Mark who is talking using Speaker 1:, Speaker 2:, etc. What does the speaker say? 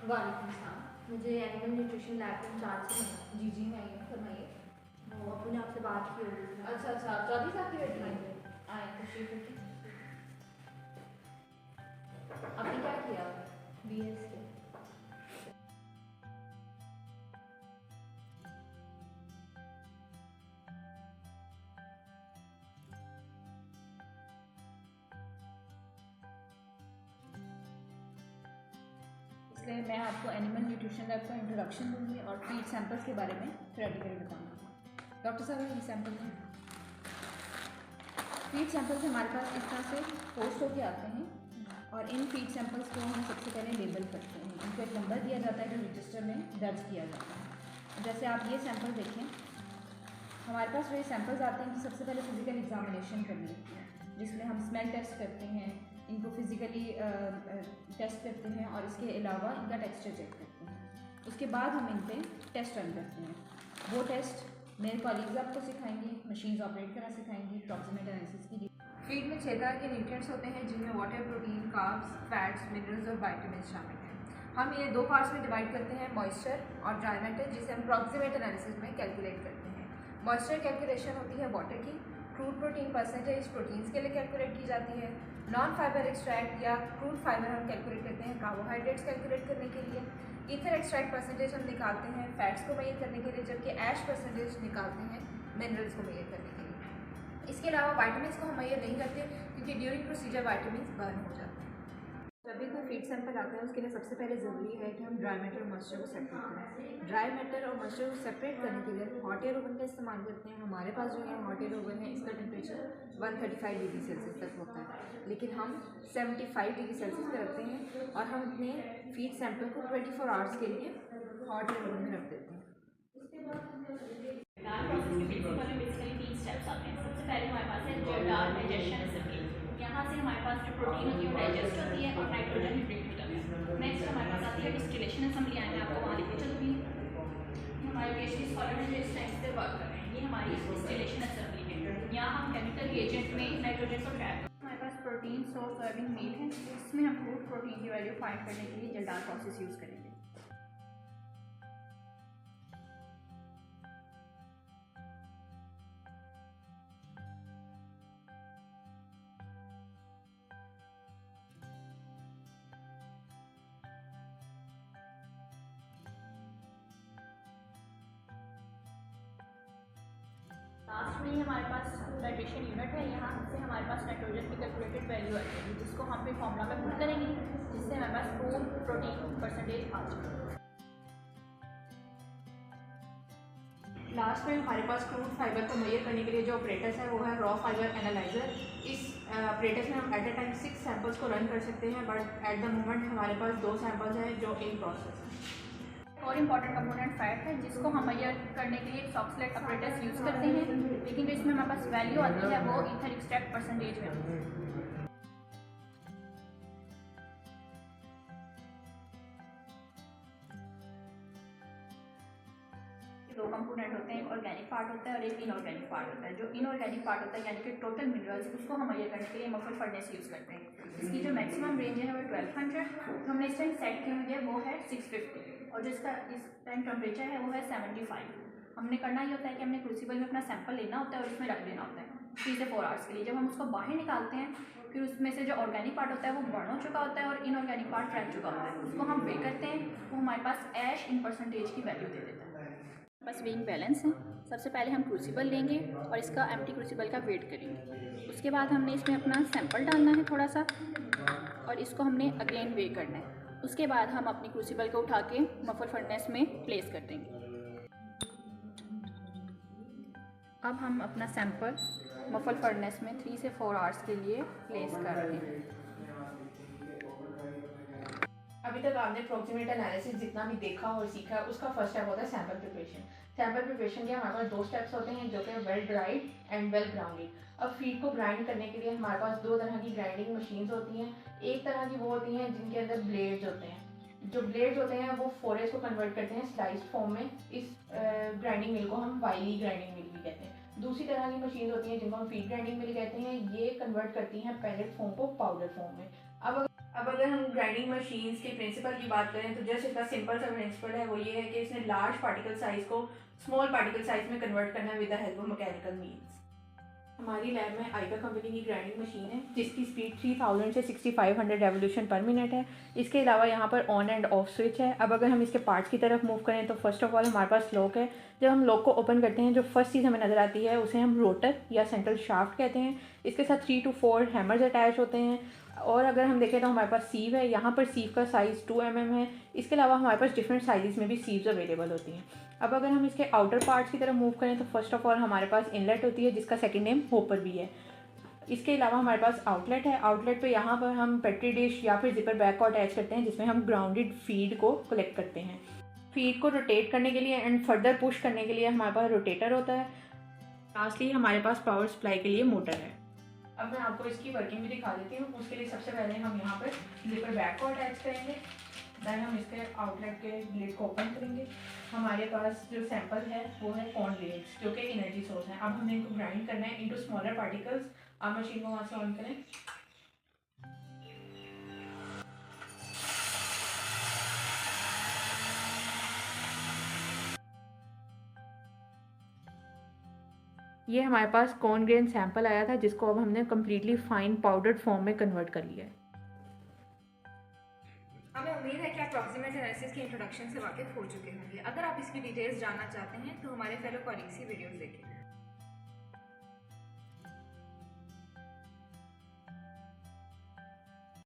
Speaker 1: वालेकुम सलाम। मुझे एनिमल न्यूट्रिशन लैब के इंचार्ज से मिलना।
Speaker 2: जी जी मैं ये फरमाइए।
Speaker 1: वो अपने आपसे बात की होगी।
Speaker 2: अच्छा अच्छा, आप चौधरी साहब की बेटी हैं? आए तशरीफ रखिए। आपने क्या किया?
Speaker 1: BS के।
Speaker 2: इसलिए मैं आपको एनिमल न्यूट्रिशन लैब का इंट्रोडक्शन दूंगी और फीड सैंपल्स के बारे में थ्योरेटिकली बताऊंगी। डॉक्टर साहब ये सैंपल हैं। फीड सैंपल्स हमारे पास इस तरह से पोस्ट होके आते हैं और इन फीड सैंपल्स को हम सबसे पहले लेबल करते हैं। इनको एक नंबर दिया जाता है जो रजिस्टर में दर्ज किया जाता है। जैसे आप ये सैंपल देखें, हमारे पास जो ये सैंपल्स आते हैं, सबसे पहले फिजिकल एग्जामिनेशन करनी होती है जिसमें हम स्मेल टेस्ट करते हैं, इनको फिजिकली टेस्ट करते हैं और इसके अलावा इनका टेक्सचर चेक करते हैं। उसके बाद हम इन पे टेस्ट रन करते हैं। वो टेस्ट मेरे कॉलीग्स आपको सिखाएंगे, मशीन्स ऑपरेट करना सिखाएंगी, अप्रॉक्सीमेट एनालिसिस की। फीड में 6 तरह के न्यूट्रिएंट्स होते हैं जिनमें water, protein, carbs, fats, minerals और विटामिन शामिल हैं। हम ये 2 पार्ट्स में डिवाइड करते हैं, मॉइस्चर और ड्राई मैटर, जिसे हम अप्रॉक्सीमेट एनालिसिस में कैलकुलेट करते हैं। मॉइस्चर कैलकुलेशन होती है वाटर की, क्रूड प्रोटीन परसेंटेज प्रोटीन्स के लिए कैलकुलेट की जाती है। नॉन फाइबर एक्सट्रैक्ट या क्रूड फाइबर हम कैलकुलेट करते हैं कार्बोहाइड्रेट्स कैलकुलेट करने के लिए। ईथर एक्सट्रैक्ट परसेंटेज हम निकालते हैं फैट्स को मेजर करने के लिए, जबकि ऐश परसेंटेज निकालते हैं मिनरल्स को मेजर करने के लिए। इसके अलावा वाइटामिन को हम मेजर नहीं करते क्योंकि ड्यूरिंग प्रोसीजर वाइटामिन बर्न हो जाते हैं। जब भी कोई फीड सैंपल आता है उसके लिए सबसे पहले ज़रूरी है कि हम ड्राई मैटर और मॉइस्चर को सेपरेट करें। ड्राई मैटर और मॉइस्चर को सेपरेट करने के लिए हॉट एयर ओवन का इस्तेमाल करते हैं। हमारे पास जो है हॉट एयर ओवन है, इसका टेम्परेचर 135 डिग्री सेल्सियस तक होता है, लेकिन हम 75 डिग्री सेल्सियस पर रखते हैं और हम अपने फीड सैंपल को 24 आवर्स के लिए हॉट एयर ओवन में रख देते हैं।
Speaker 3: प्रोसेस के बेसिकली 3 स्टेप्स आते हैं। सबसे पहले हमारे पास है जर्डार डाइजेशन असेंबली। यहाँ से हमारे पास जो प्रोटीन होती है वो डाइजेस्ट होती है और नाइट्रोजन न्यूट्रिएंट हो जाता है। नेक्स्ट हमारे पास आती है डिस्टिलेशन असेंबली। आए मैं आपको वहाँ लेके चलूँगी। हमारे पीएचडी स्कॉलर हैं जो इस टाइम पे वर्क कर रहे हैं। ये हमारी डिस्टिलेशन असेंबली है। यहाँ हम केमिकल रिएजेंट में नाइट्रोजन को ट्रैप। हमारे पास प्रोटीन सोर्स सोयाबीन मीट है, इसमें हम फूड प्रोटीन की वैल्यू फाइंड करने के लिए जर्डार प्रोसेस यूज़ करेंगे। लास्ट में ही हमारे पास नाइट्रेशन यूनिट है। यहाँ से हमारे पास नाइट्रोजन की कैलकुलेटेड वैल्यू आ जाएगी, जिसको हम फिर फॉर्मूला में पुट करेंगे, जिससे हमारे पास फूड प्रोटीन परसेंटेज आ जाएगी। लास्ट में हमारे पास क्रूड फाइबर को मेजर करने के लिए जो ऑपरेटर्स है वो है रॉ फाइबर एनालाइजर। इस ऑपरेटर्स में हम एट ए टाइम 6 सैंपल्स को रन कर सकते हैं, बट एट द मोमेंट हमारे पास 2 सैंपल्स हैं जो इन प्रोसेस है। और इम्पॉर्टेंट कंपोनेंट फैट है, जिसको हम मेजर करने के लिए सॉक्सलेट ऑपरेटर्स यूज़ करते हैं, लेकिन जो इसमें हमारे पास वैल्यू आती है वो ईथर एक्सट्रैक्ट परसेंटेज में आती है। 2 कंपोनेंट होते हैं, एक ऑर्गेनिक पार्ट होता है और एक इनऑर्गेनिक पार्ट होता है। जो इनऑर्गेनिक पार्ट होता है यानी कि टोटल मिनरल्स, उसको हम मेजर करने के लिए मफल फर्नेस यूज़ करते हैं। इसकी जो मैक्सिमम रेंज है वो 1200, तो हमने इस टाइम सेट की हुई है वो है 650, और जिसका इस टाइम टेम्परेचर है वो है 75। हमने करना ये होता है कि हमने क्रूसिबल में अपना सैंपल लेना होता है और उसमें रख देना होता है 3 से 4 आवर्स के लिए। जब हम उसको बाहर निकालते हैं, फिर उसमें से जो ऑर्गेनिक पार्ट होता है वो बर्न हो चुका होता है और इनऑर्गेनिक पार्ट रह चुका होता है। उसको हम वे करते हैं, वो हमारे पास ऐश इन परसेंटेज की वैल्यू दे देता है। बस वेइंग बैलेंस है। सबसे पहले हम क्रूसिबल लेंगे और इसका एम्प्टी क्रूसिबल का वेट करेंगे। उसके बाद हमने इसमें अपना सैंपल डालना है थोड़ा सा, और इसको हमने अगेन वे करना है। उसके बाद हम अपनी क्रूसिबल को उठा के मफल फर्नेस में प्लेस कर देंगे। अब हम अपना सैंपल मफल फर्नेस में 3 से 4 आवर्स के लिए प्लेस कर रहे हैं। अभी तक आपने अप्रॉक्सीमेट एनालिसिस जितना भी देखा और सीखा, उसका फर्स्ट स्टेप होता है सैंपल प्रिपरेशन। सैंपल प्रिपरेशन के हमारे पास 2 स्टेप्स होते हैं, जो कि well dried and well grounded. अब फीड को ग्राइंड करने के लिए हमारे पास 2 तरह की ग्राइंडिंग मशीन्स होती हैं। एक तरह की वो होती हैं जिनके अंदर ब्लेड्स होते हैं। जो ब्लेड्स होते हैं वो फोरेज को कन्वर्ट करते हैं स्लाइस्ड फॉर्म में। इस ग्राइंडिंग मिल को हम वाइली ग्राइंडिंग मिल भी कहते हैं। दूसरी तरह की मशीन होती हैं जिनको हम फीड ग्राइंडिंग मिल कहते हैं। ये कन्वर्ट करती हैं पैलेट फॉर्म को पाउडर फॉर्म में। अब
Speaker 1: अब अगर हम ग्राइंडिंग मशीन्स के प्रिंसिपल की बात करें तो जस्ट इसका सिंपल सा प्रिंसिपल है, वो ये है कि इसने लार्ज पार्टिकल साइज को स्मॉल पार्टिकल साइज में कन्वर्ट करना with the help of mechanical means. हमारी लैब में आइका कंपनी की ग्राइंडिंग मशीन है जिसकी स्पीड 3000 से 6500 रेवोल्यूशन पर मिनट है। इसके अलावा यहाँ पर ऑन एंड ऑफ स्विच है। अब अगर हम इसके पार्ट्स की तरफ मूव करें तो फर्स्ट ऑफ ऑल हमारे पास लॉक है। जब हम लॉक को ओपन करते हैं जो फर्स्ट चीज़ हमें नज़र आती है उसे हम रोटर या सेंट्रल शाफ्ट कहते हैं। इसके साथ 3 to 4 हैमर्स अटैच होते हैं। और अगर हम देखें तो हमारे पास सीव है, यहाँ पर सीव का साइज़ 2 mm है। इसके अलावा हमारे पास डिफरेंट साइज़ में भी सीव्स अवेलेबल होती हैं। अब अगर हम इसके आउटर पार्ट्स की तरफ मूव करें तो फर्स्ट ऑफ ऑल हमारे पास इनलेट होती है जिसका सेकंड नेम होपर भी है। इसके अलावा हमारे पास आउटलेट है। आउटलेट पे यहाँ पर हम पेट्री डिश या फिर जिपर बैग को अटैच करते हैं जिसमें हम ग्राउंडेड फीड को कलेक्ट करते हैं। फीड को रोटेट करने के लिए एंड फर्दर पुश करने के लिए हमारे पास रोटेटर होता है। लास्टली हमारे पास पावर सप्लाई के लिए मोटर है। अब मैं आपको इसकी वर्किंग भी दिखा देती हूँ। उसके लिए सबसे पहले हम यहाँ पर जिपर बैग को अटैच करेंगे, दैन हम इसके आउटलेट के लिड को ओपन करेंगे। हमारे पास जो सैंपल है वो है कॉर्न ग्रेन्स जो कि एनर्जी सोर्स है। अब हमें इनको ग्राइंड करना है इनटू स्मॉलर पार्टिकल्स। आप मशीन को वहाँ से ऑन करें। ये हमारे पास कॉर्न ग्रेन सैंपल आया था जिसको अब हमने कम्प्लीटली फाइन पाउडर्ड फॉर्म में कन्वर्ट कर लिया है।
Speaker 2: हमें उम्मीद है कि आप प्रॉक्सिमेट एनालिसिस की इंट्रोडक्शन से वाकिफ हो चुके होंगे। अगर आप इसकी डिटेल्स जानना चाहते हैं तो हमारे फेलो कॉलीग्स की वीडियोस देखें।